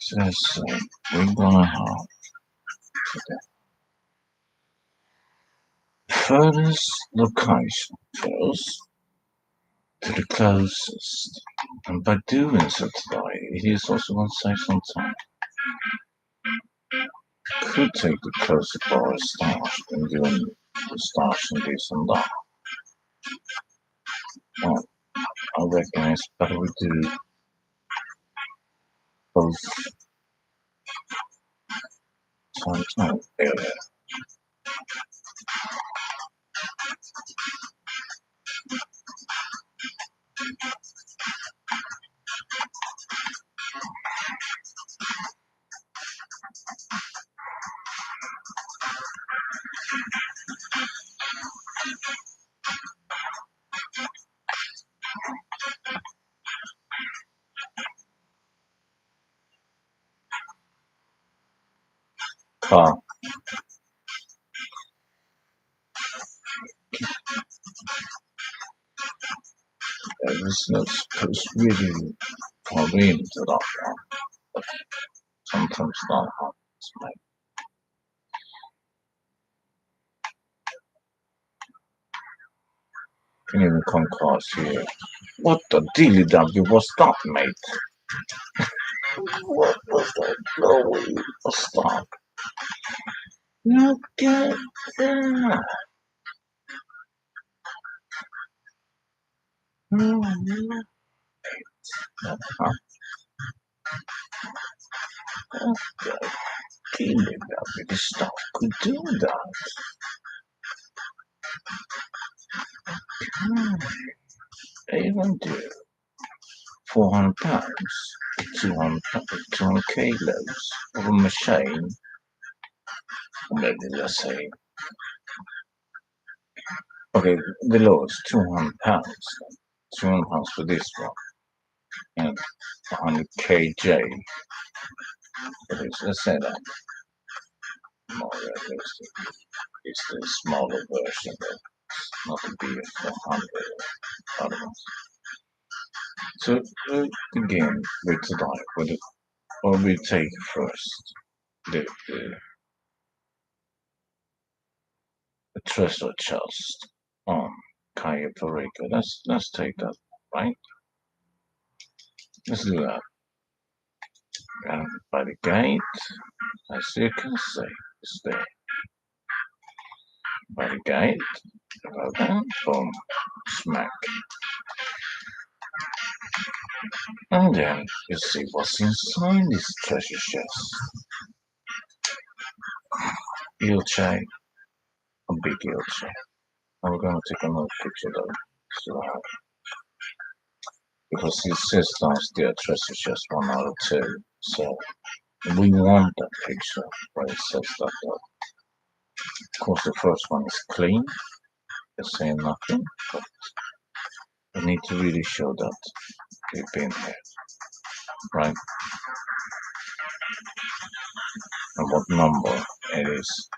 So we're gonna have the furthest location first to the closest. And by doing so today, it is also going to save some time. Could take the closer bar as starch and doing the starch and this and that. Well, I reckon it's better we do both sometime area. Car. This looks really probably into that one, but sometimes that happens, mate. Can even come close here. What the dilly W was that, mate? What was that? No way was that? Look at that! What the dilly W? This stuff could do that. Even do 400 pounds, 200 kilos of a machine, or maybe let's say, okay, the lowest 200 pounds, 200 pounds for this one, and 100 kj for this. Let's say that more realistic. It's the smaller version, but not the BF100 other ones. So we'll begin with today with it, or we take first the treasure chest on Cayo Perico. Let's take that, right? Let's do that. And by the gate, as you can see, it's there. By the gate, open, boom, smack. And then you see what's inside this treasure chest. Ilche, a big Ilche. I'm gonna take another picture though, so because it says downstairs treasure chest 1 out of 2, so we want that picture where it says that though. Of course the first one is clean, it's saying nothing, but we need to really show that we've been here, right? And what number it is.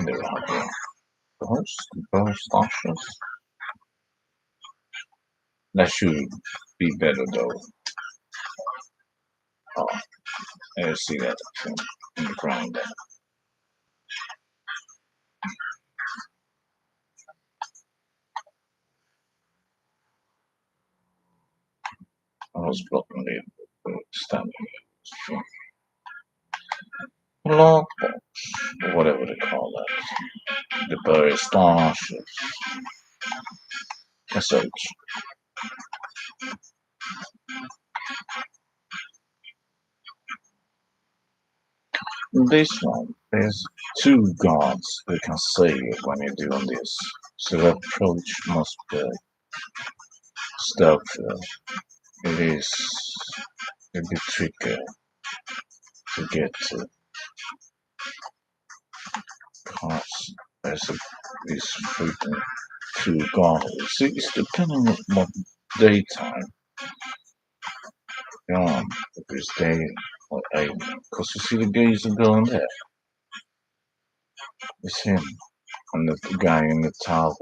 There we have the burst ashes. That should be better though. Oh, I see that in the ground there. I was blocking the standing here. Log box, or whatever they call that. The burst ashes. SH. This one, there's 2 guards who can see you when you're doing this, so the approach must be stealthy. It is a bit tricky to get to, because there's this freaking 2 guards. It's depending on what daytime you're on, because they are able, because you see the guys are going there. It's him and the guy in the tower.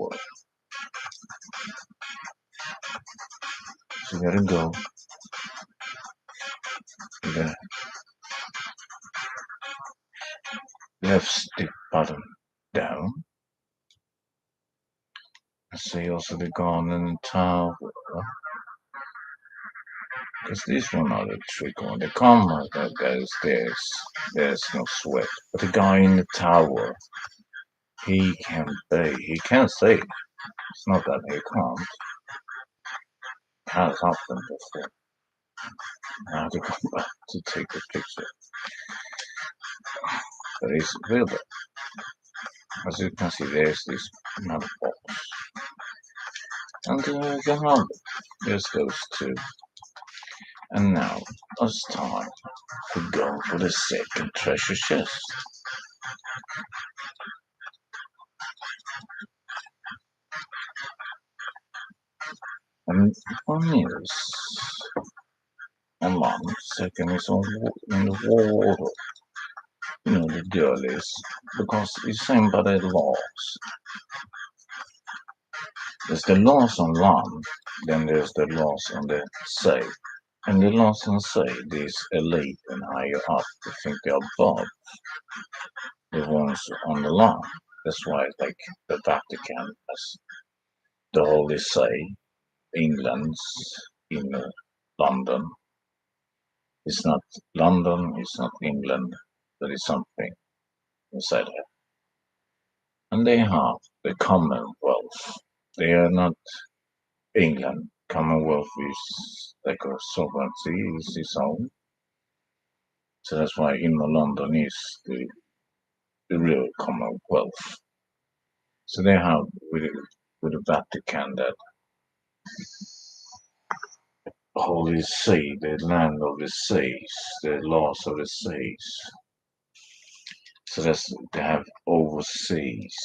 So you gotta go the left stick button down. I see also the garden tower. Because this one are the trick one. The camera that goes there's no sweat. But the guy in the tower, he can say it's not that he can't. It has happened before. I have to come back to take a picture. But it's really, as you can see, there's this another box. And the handle. There's those two. And now it's time to go for the second treasure chest. And one is on land, second is in the water. You know the deal is because it's same by the laws. There's the laws on land, then there's the laws on the sea. And the laws on sea, these elite and higher up, they think they're above the ones on the land. That's why like the Vatican has the Holy See, England's in London. It's not London, it's not England, but it's something inside it. And they have the Commonwealth. They are not England. Commonwealth is like a sovereignty, is its own. So that's why Inner London is the real Commonwealth. So they have with the Vatican that Holy See, the land of the seas, the laws of the seas. So they have overseas.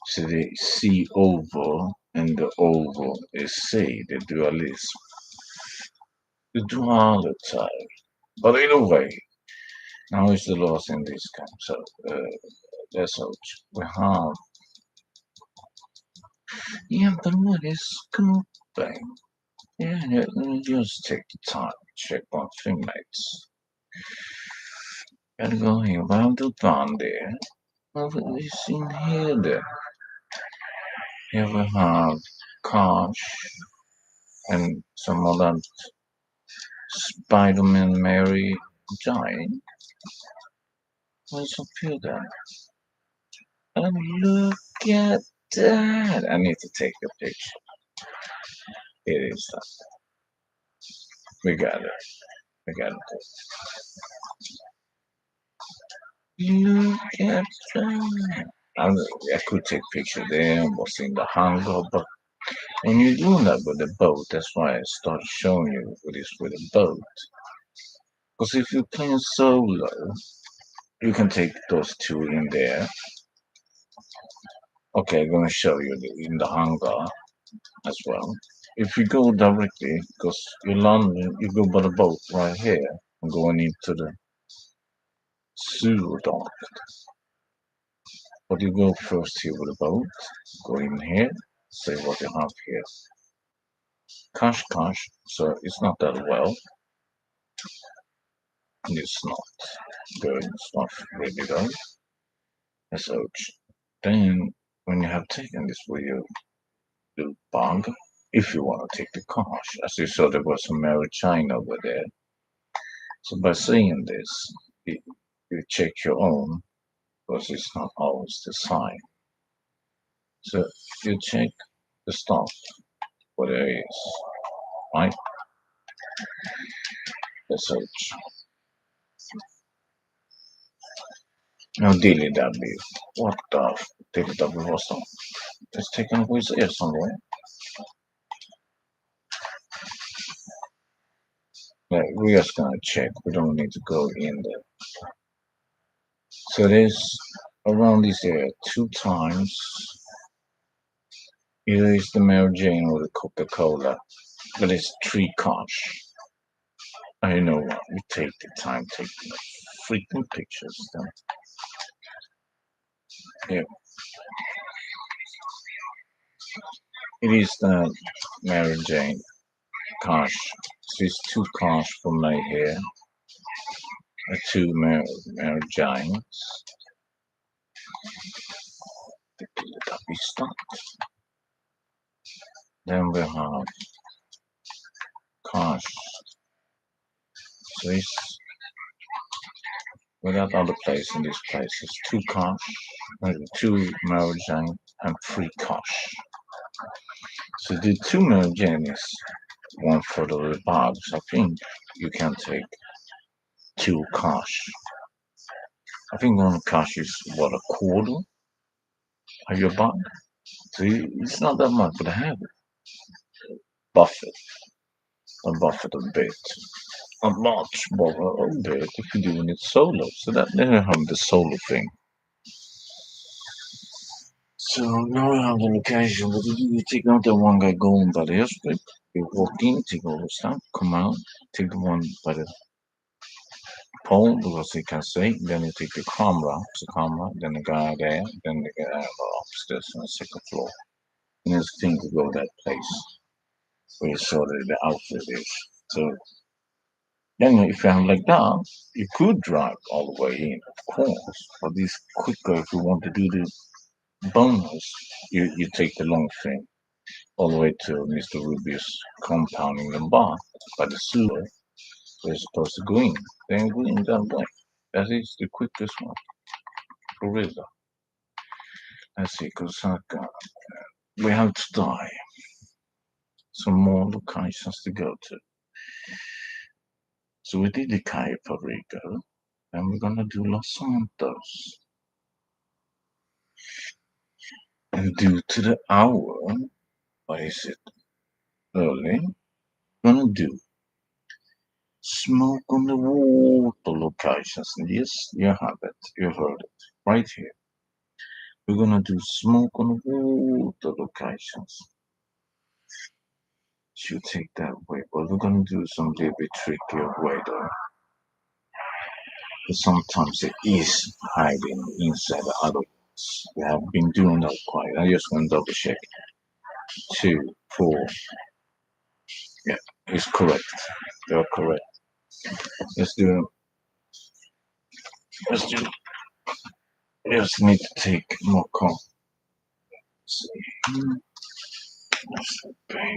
So the sea over and the over is sea, the dualism. The duality. But in a way, now is the laws in this camp. So that's how we have. Yeah, but what is scooping? Yeah, just take the time to check on teammates. Gotta go here. What have you done there? What is in here then? Here we have Kosh and some other Spider-Man Mary Jane. What's up here then? And look at that! I need to take a picture. It is that. We got it. We got it. Look at that! I could take picture there, was in the hangar, but when you're doing that with the boat, that's why I started showing you what is with a boat. Because if you're playing solo, you can take those two in there. Okay, I'm gonna show you in the hangar as well. If you go directly, because you land, you go by the boat right here, and going into the sewer dock. But you go first here with the boat, go in here, say what you have here. Cash, so it's not that well. It's not good, it's not really good. So then when you have taken this video, do bug, if you want to take the cash, as you saw there was some China over there. So by seeing this, you check your own, because it's not always the same. So you check the stuff, what there is, right? The search. No Dilly W. What the Dilly W was that? It's taken away his ear somewhere. Yeah, we're just gonna check. We don't need to go in there. So there's around this area 2 times. Either it's the Mary Jane or the Coca-Cola, but it's 3 cash. I know what, we take the time taking freaking pictures then. Yeah. It is the Mary Jane cash There's two cars for me here. Two mirror giants. We start. Then we have cars. So it's without other place in this place. It's two cars, two mirror giants, and three cars. So the two mirror giants, one for the box. I think you can take two cars. I think one cash is what, a quarter of your bag. So it's not that much, but I have Buffett. A Buffett a bit. A much, but a bit if you're doing it solo. So that then you have the solo thing. So now we have the location. What do you take out the one guy going by the airstrip? You walk in, take all the stuff, come out, take the one by the pole because he can see. Then you take the camera, then the guy there, then the guy upstairs on the second floor. And there's a thing to go that place where you saw that the outfit is. So then if you have like that, you could drive all the way in, of course. But it's quicker if you want to do the bonus. You take the long thing all the way to Mr. Rubio's compound in the bar by the sewer. You're supposed to go in. Then go in that way. That is the quickest one. For real. Let's see, Kosaka. We have to die. Some more locations to go to. So we did the Cayo Perico, and we're gonna do Los Santos. And due to the hour, what is it? Early, gonna do Smoke on the Water locations. And yes, you have it. You heard it. Right here. We're gonna do Smoke on the Water locations. Should take that way, but we're gonna do some little bit trickier way though. But sometimes it is hiding inside the other ones. We have been doing that quite. I just want to double check. 2, 4. Yeah, it's correct. You're correct. Let's do. Let's do. We just need to take more comp. Let's see. That's okay.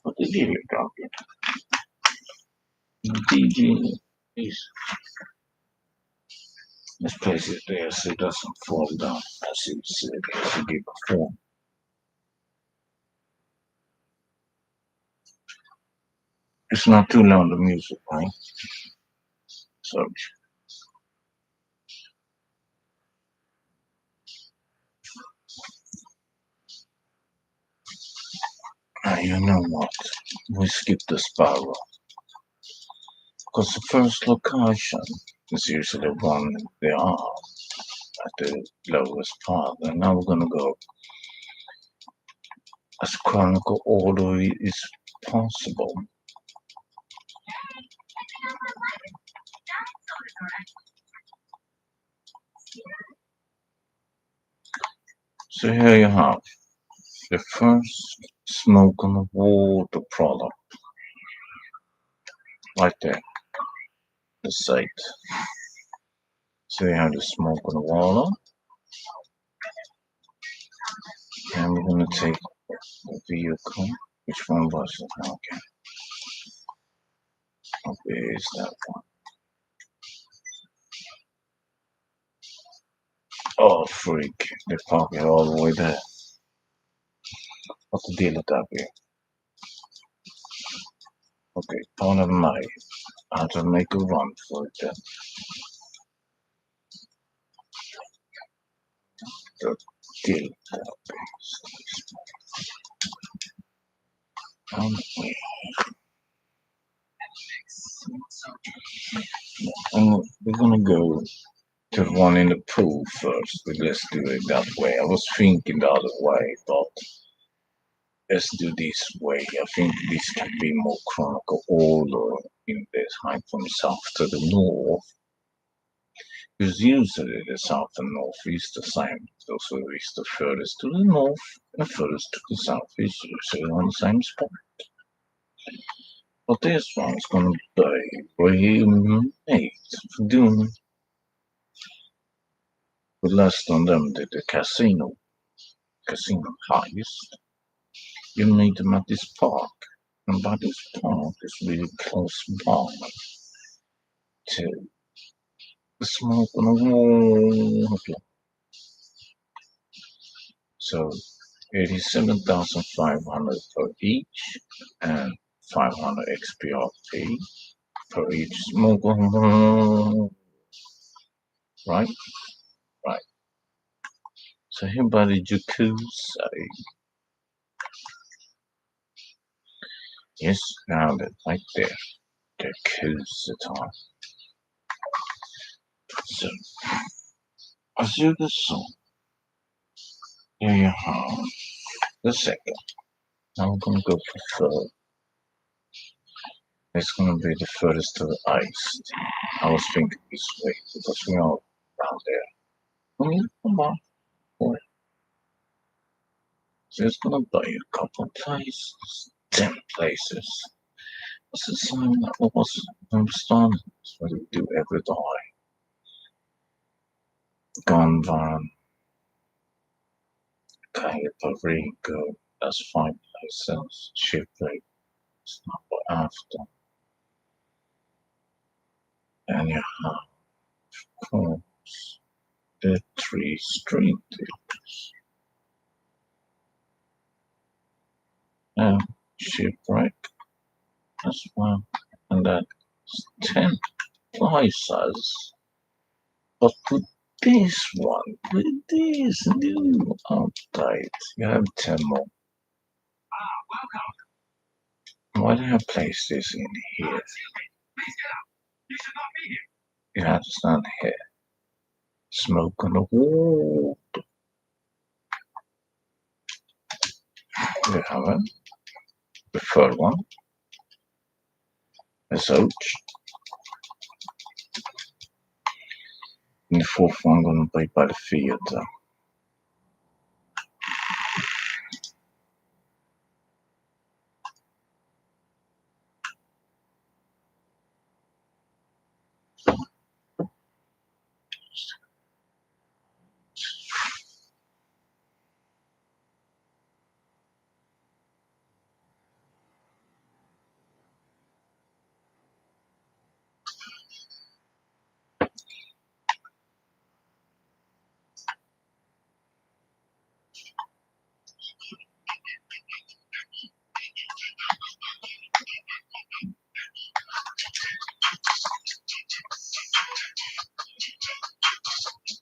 What did you drop it? DG is. Let's place it there so it doesn't fall down as you said as you did before. It's not too loud the music, right? So you know what? We skip the spiral. Because the first location is usually one they are at the lowest part. And now we're gonna go as chronicle order is possible. So here you have the first smoke on the water product. Right there. The site. So you have the smoke on the water. And we're gonna take the vehicle. Which one was it? Okay. Okay, is that one? Oh freak. They park it all the way there. What's the deal with that here? Okay, point of my how to make a run for it then. The deal and we're gonna go to the one in the pool first, but let's do it that way. I was thinking the other way, but let's do this way. I think this can be more chronicle order in this high from south to the north. Because usually the south and north is the same. So is the furthest to the north and furthest to the south is usually on the same spot. But this one's gonna be remade for doing with less than them did the casino heist. You meet them at this park. And by this park is really close by to the smoke on the wall. So 87,500 for each and 500 XPRP for each smoke. Right? Right. So here by the jacuzzi. Yes, found it right there. Jacuzzi time. So as you can see, here you have the second. I'm gonna go for third. It's gonna be the furthest to the ice. I was thinking this way because we are down there. Come on, boy. So it's gonna buy a couple places, 10 places. What's the sign that was understanding? That's what we do every day. Gun van, Cayo Perico, that's 5 places. Shipwreck, it's number after. And you have, of course, the 3 street dealers. And Shipwreck as well. And that's 10 places. But with this one, with this new update, you have 10 more. Why did I place this in here? You have to stand here. Smoke on the wall. You have it. The third one. Is out. And the fourth one gonna be by the theatre.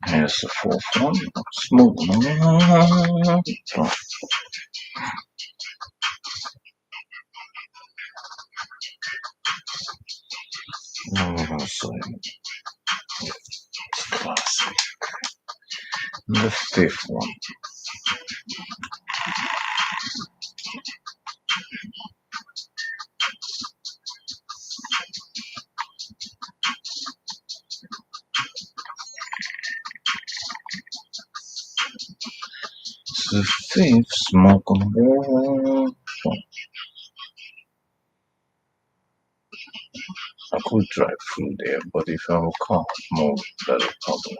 Here's the fourth one. Smoke on the wall. Oh, so it's classic. And the fifth one. It's the fifth smoke on the wall. I could drive through there, but if I have a car, more better problem.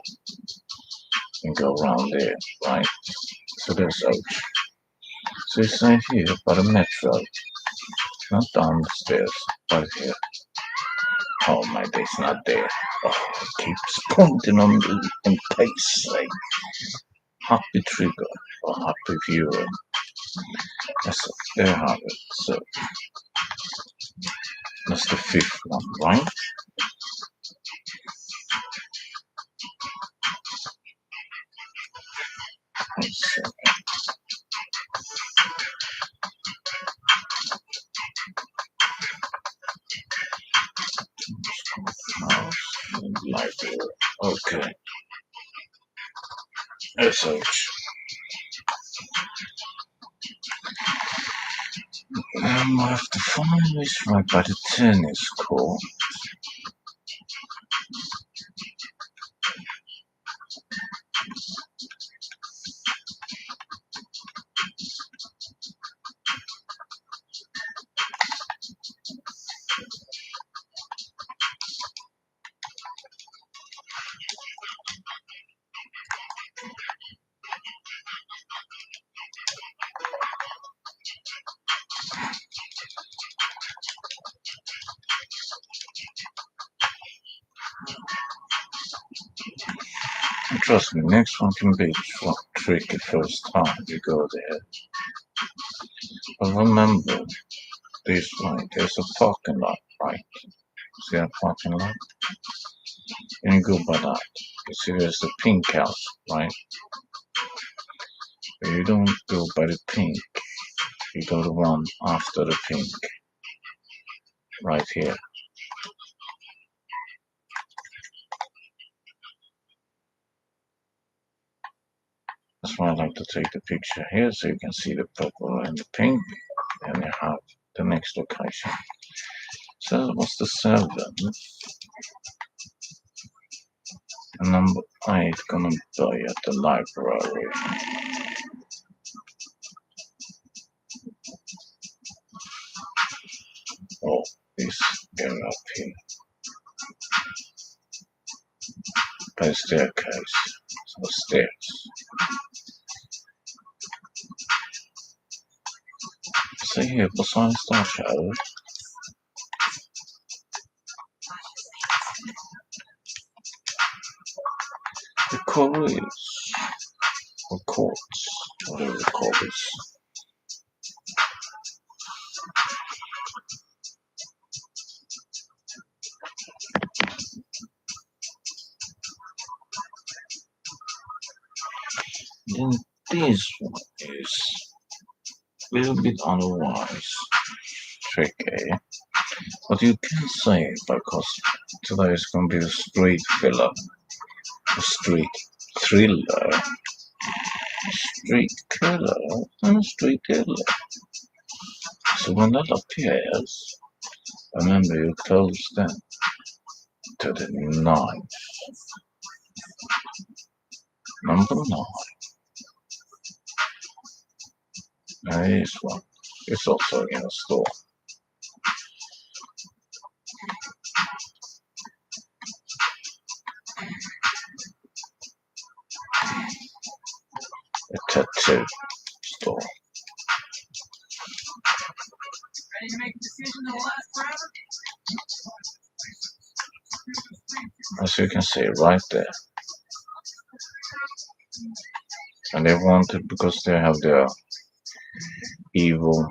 And go around there, right? So there's out. So it's right here by the metro. Not down the stairs, but here. Oh my god, it's not there. Oh, it keeps pointing on the pace like happy trigger or happy viewer. That's there you have it. So that's the fifth one, right? So, library. Okay. SH. I have to find this right by the tennis court. Trust me, next one can be tricky first time you go there. But remember, this light, there's a parking lot, right? See that parking lot? And you go by that. You see there's the pink house, right? But you don't go by the pink. You go the one after the pink. Right here. That's why I like to take the picture here so you can see the purple and the pink. And you have the next location. So that was the 7th. And number 8 gonna be at the library. Oh, this area up here. By the staircase. So stairs. See here, beside Star Show. The corridors. Or courts. Whatever you call this. Then this one is a little bit otherwise tricky. But you can say it because today is going to be a street filler, a street thriller, street killer, and a street killer. So when that appears, remember you close them to the 9th. Number 9. And this one is also in a store. A tattoo store. Ready to make a decision that will last forever? As you can see right there. And they want it because they have their evil,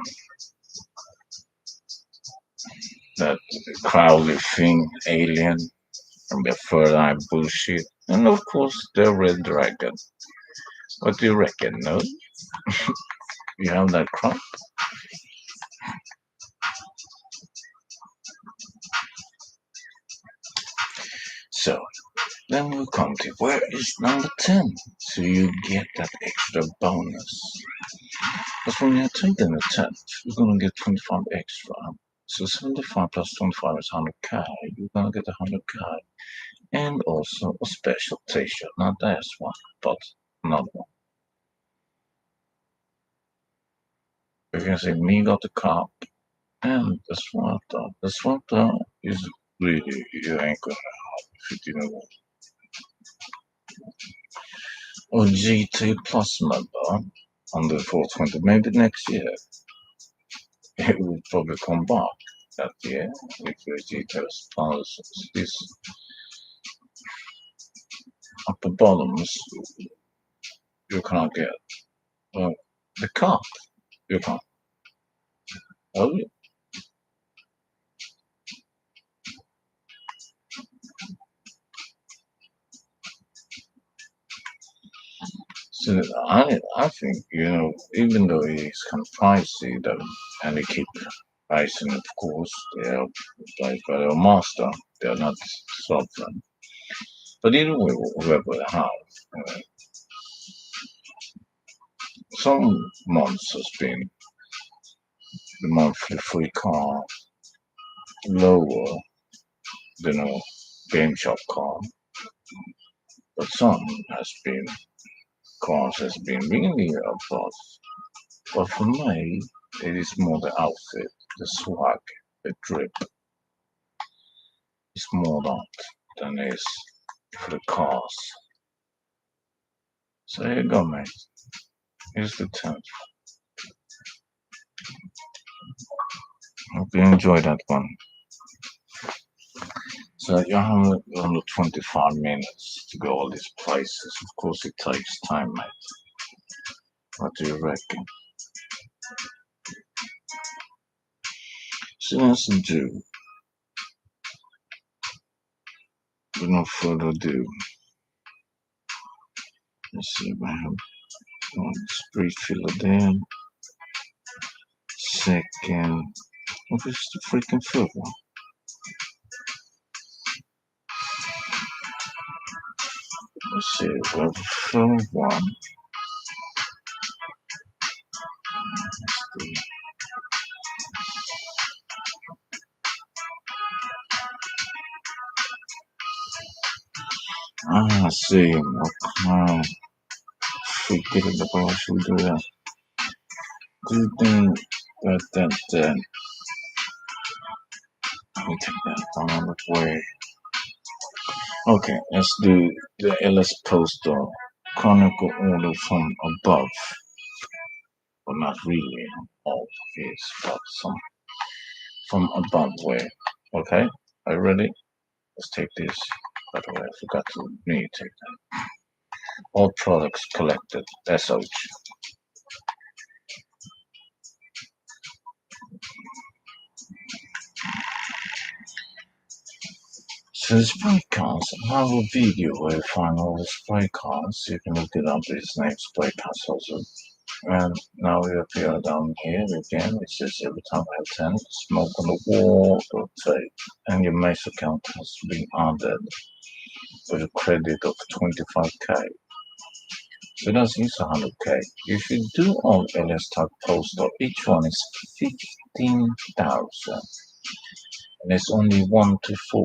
that Crowley thing, alien, and their third eye bullshit. And of course, their red dragon. What do you reckon, no? You have that crap? So, then we'll come to where is number 10? So you get that extra bonus. Because when you're taking the 10th, you're gonna get 25 extra. So 75 plus 25 is 100k. You're gonna get 100k. And also a special t-shirt. Not this one, but another one. You can see me got the cup and the sweater. The sweater is really, you ain't gonna have if you didn't want. Or GT Plus member on the 420, maybe next year. It will probably come back that year with the GT Plus. This upper bottoms you can't get. Well, the cup you can't. Oh, so I think even though it's kind of pricey, though, and they keep pricing, of course, they are like by their master, they are not sovereign. But either way, whoever they have, uh, some months has been the monthly free car lower than a game shop car, but some has been cars has been really above. But for me, it is more the outfit, the swag, the drip. It's more that than it is for the cars. So here you go, mate. Here's the 10th. Hope you enjoyed that one. So you have under 25 minutes to go all these places. Of course, it takes time, mate. What do you reckon? So let's do, with no further ado, let's see if I have one spree filler there. Second, what is the freaking third one? Let's see, well, the third one. I see. Okay. Forget it about should do that. Do you think that let me take that down the way. Okay, let's do the LS poster chronicle order from above. Well, not really all is, but some from above way. Okay, are you ready? Let's take this. By the way, I forgot to take that. All products collected. SH. So the spray cards, I have a video where you find all the spray cards. You can look it up. It's named spray cards also. And now we appear down here again. It says every time I attend, smoke on the wall, rotate, and your mace account has been added with a credit of 25k. So that's use 100k. You should do all LS type poster. Each one is 15,000. And it's only 1 to 4.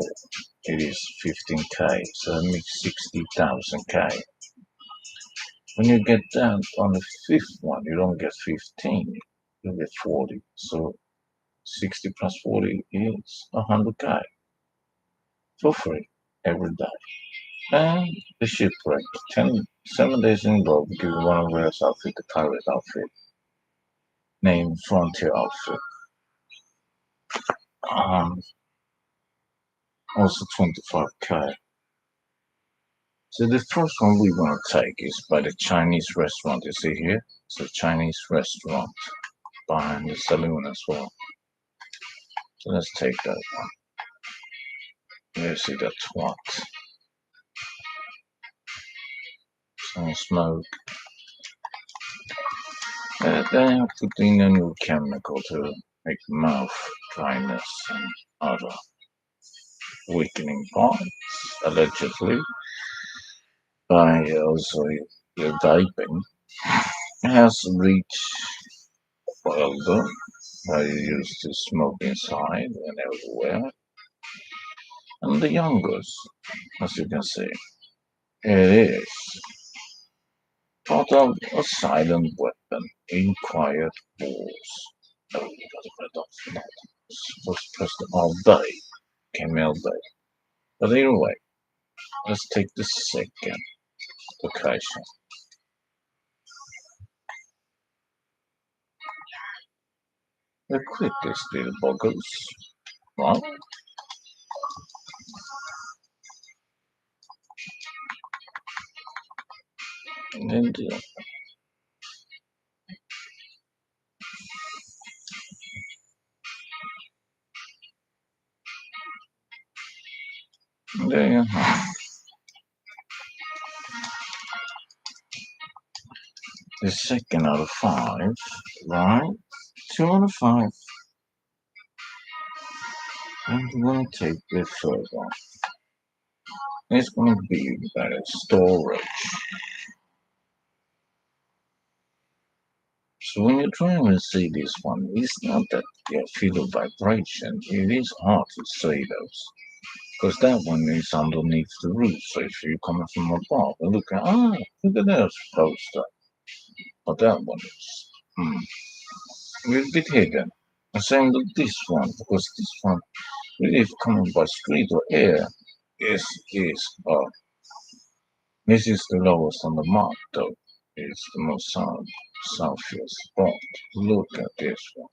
It is 15k. So it makes 60,000k. When you get down on the fifth one, you don't get 15. You get 40. So 60 plus 40 is 100k for free every day. And the shipwreck, 7 days in a row, give you one of Rare's outfit, the pirate outfit, named Frontier outfit. Also 25k. So the first one we're gonna take is by the Chinese restaurant. You see here, it's a Chinese restaurant behind the saloon as well. So let's take that one. You see that twat. Some smoke. Then I put in a new chemical to make mouth dryness and other weakening parts, allegedly, by also the vaping. It has reached older. I used to smoke inside and everywhere. And the youngest, as you can see, it is part of a silent weapon in quiet wars. Oh, you gotta put it off for that. Supposed to press the all day. Camel day. But anyway, let's take the second location. The quickest little buggers. Right? And then there you have the second out of 5, right? 2 out of 5. And we're gonna take the third one. It's gonna be better storage. So when you try and see this one, it's not that you feel a vibration. It is hard to see those. Because that one is underneath the roof. So if you're coming from above and look at that poster. But that one is a little bit hidden. The same with this one, because this one, really if coming by street or air, is this is the lowest on the mark though. It's the most southeast spot. Look at this one.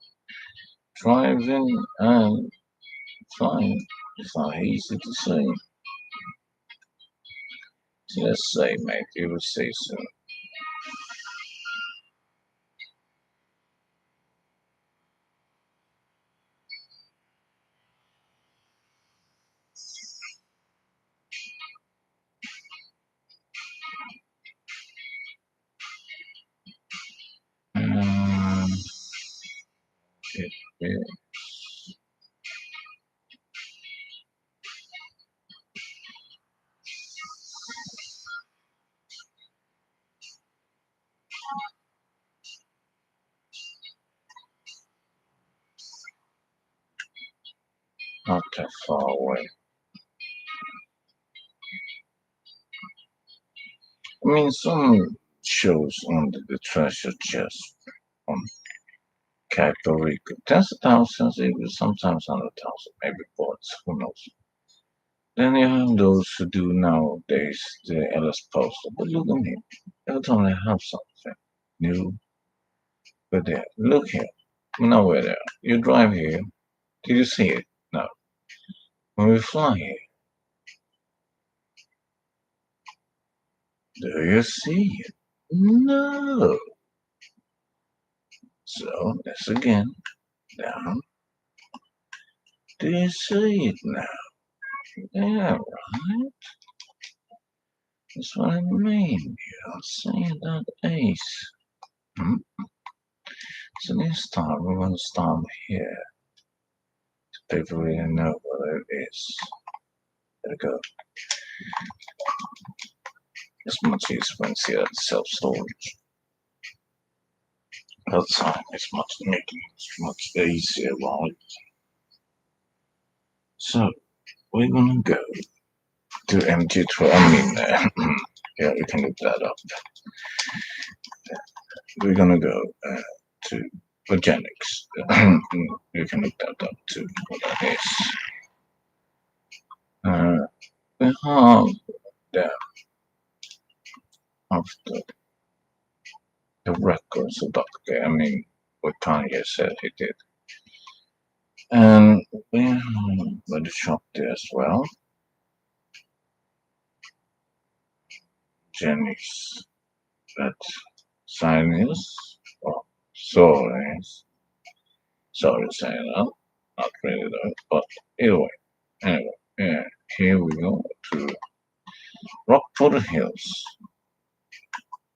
Driving and flying. It's not easy to say. So let's say, mate, you will say so. Um, it is not that far away. I mean, some shows under the treasure chest on Cayo Perico. Tens of thousands, even sometimes 100,000, maybe bots, who knows. Then you have those who do nowadays the LS poster. But look at me. Every time I have something new, but there. Look here. Now we're there. You drive here. Did you see it? No. When we fly here, do you see it? No. So let's again. Down. Do you see it now? Yeah, right. That's what I mean. You're seeing that ace. Hmm? So this time we're going to start here. People really know what it is. There we go. It's much easier when it's here self-storage. Outside it's much making it much easier, right? So we're gonna go to MG12. I mean, yeah, we can look that up. We're gonna go to organics. You can look that up too. What that is. We have the after the records of Dr. I mean, what Kanye said he did. And we have the shop there as well. Jenny's that Chinese or Soares. Sorry saying that. Not really though. But anyway, yeah, here we go to Rockford Hills.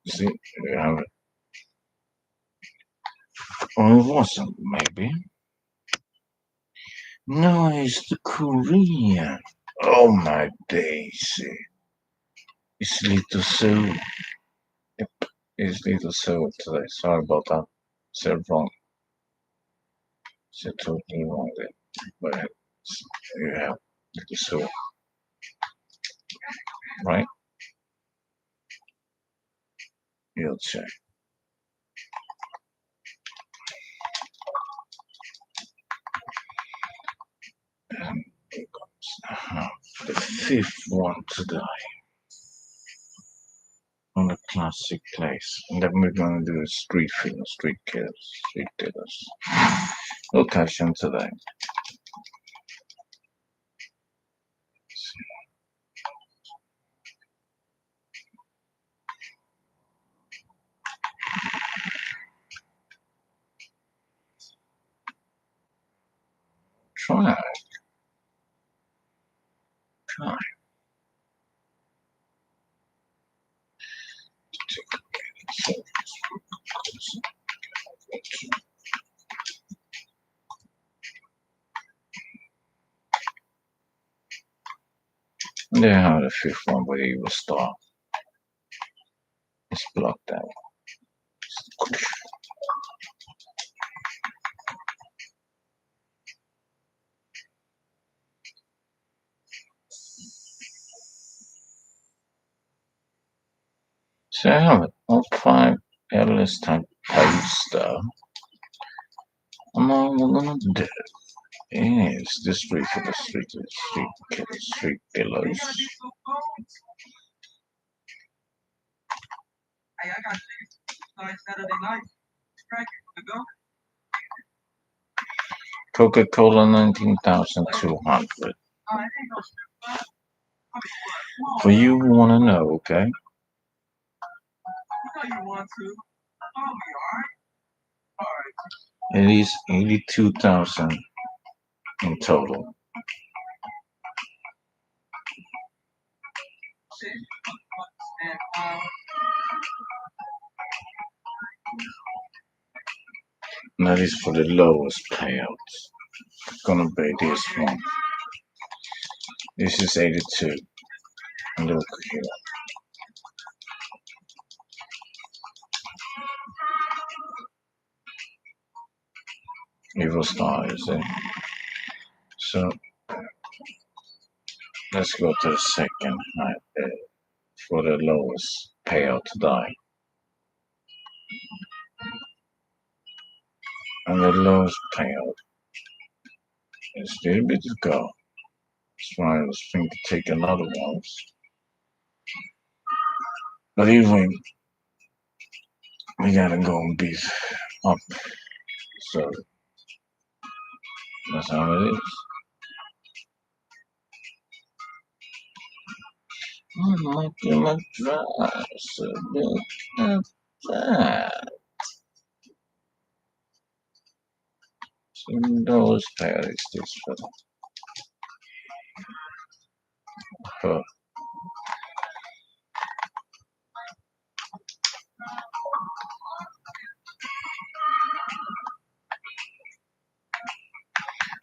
See, we have it. Or it wasn't, maybe. No, it's the Korean. Oh my daisy. It's Little Soul. Yep, it's Little Soul today. Sorry about that. Said wrong. Said totally wrong there. But you have Little Soul, right? You'll check. And here comes the fifth one today on the classic place. And then we're gonna do a street film, street kills, street killers. Location today. Try, try. And they have the fifth one where you will start. It's blocked out. So I have it. All five airless type poster. And all we're gonna do is the street for the street killers. Hey, I got you. Saturday night. Coca-Cola 19,200. For you who want to know, okay? It is 82,000 in total. And that is for the lowest payout. It's gonna be this one. This is 82. And look here. Evil Star, you see? So let's go to the second for the lowest payout die. And the lowest payout is still a bit to go. That's why I was thinking to take another ones. But even we gotta go and beat up. So that's how it is. Look at my dress. Look at that. So those payout is this for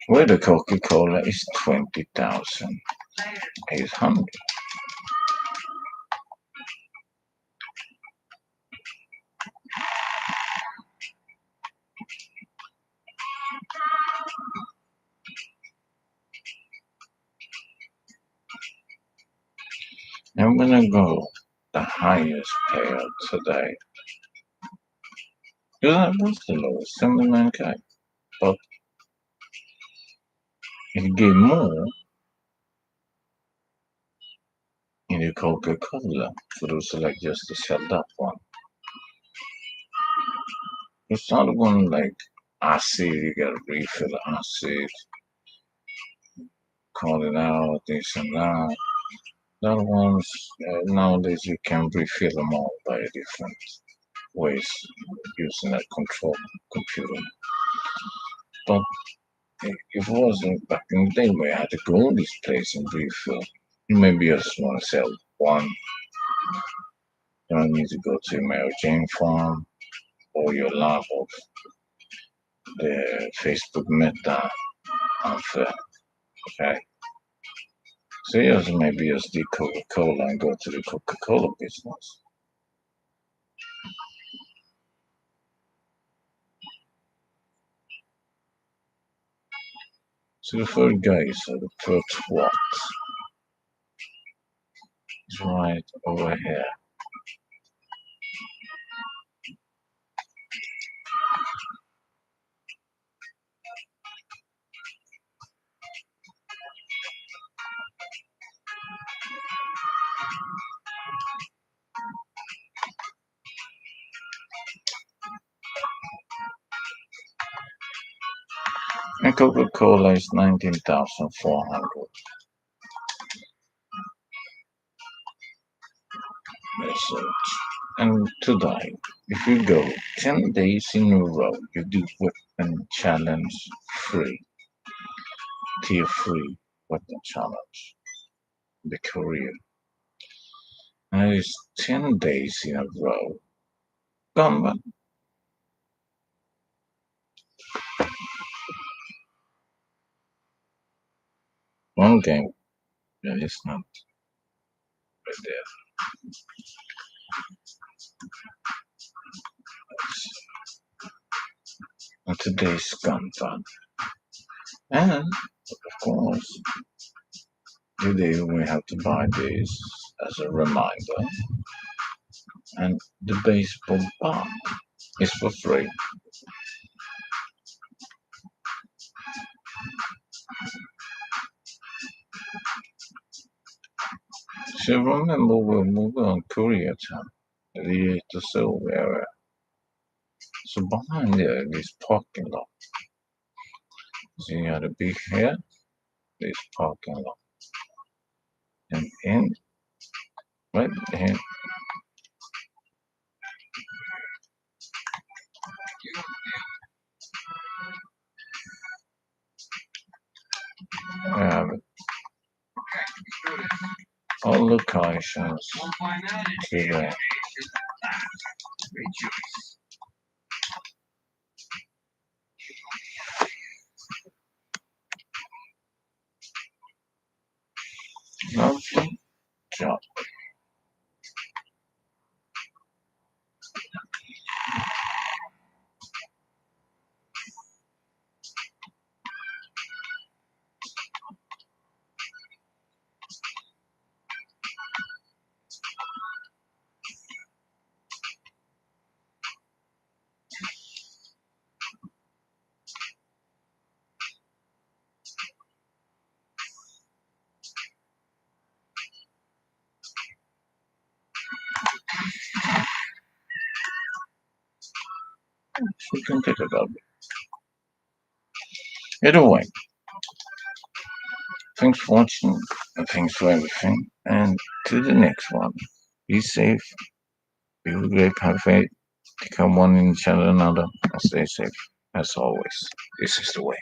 where the Coca-Cola is 20,800. I'm gonna go the highest payout today. That was the lowest, 79k. But if you give more in the Coca-Cola, for those who like just to sell that one. It's not one like acid, you gotta refill the acid, call it out, this and that. The other ones, nowadays you can refill them all by different ways using that control computer. But if it wasn't back in the day where I had to go to this place and refill, you maybe just want to sell one. You don't need to go to Mary Jane Farm or your lab of the Facebook Meta outfit. Okay. So just maybe just the Coca-Cola and go to the Coca-Cola business. So the third guy, so the third what is right over here. And Coca-Cola is 19,400. And today, if you go 10 days in a row, you do weapon challenge free, tier free weapon challenge, the career. And it is 10 days in a row. Combat. One game that is not right there. And today's gun fun. And of course, today we have to buy this as a reminder. And the baseball bat is for free. So remember when we were on Koreatown, the Seoul area. So behind there, this parking lot. So you got a big here, this parking lot. And in right here, we have all locations here. Lovely job. We can take it up. Either way, thanks for watching and thanks for everything. And to the next one. Be safe, be great, have faith, become one in each other another, and stay safe as always. This is the way.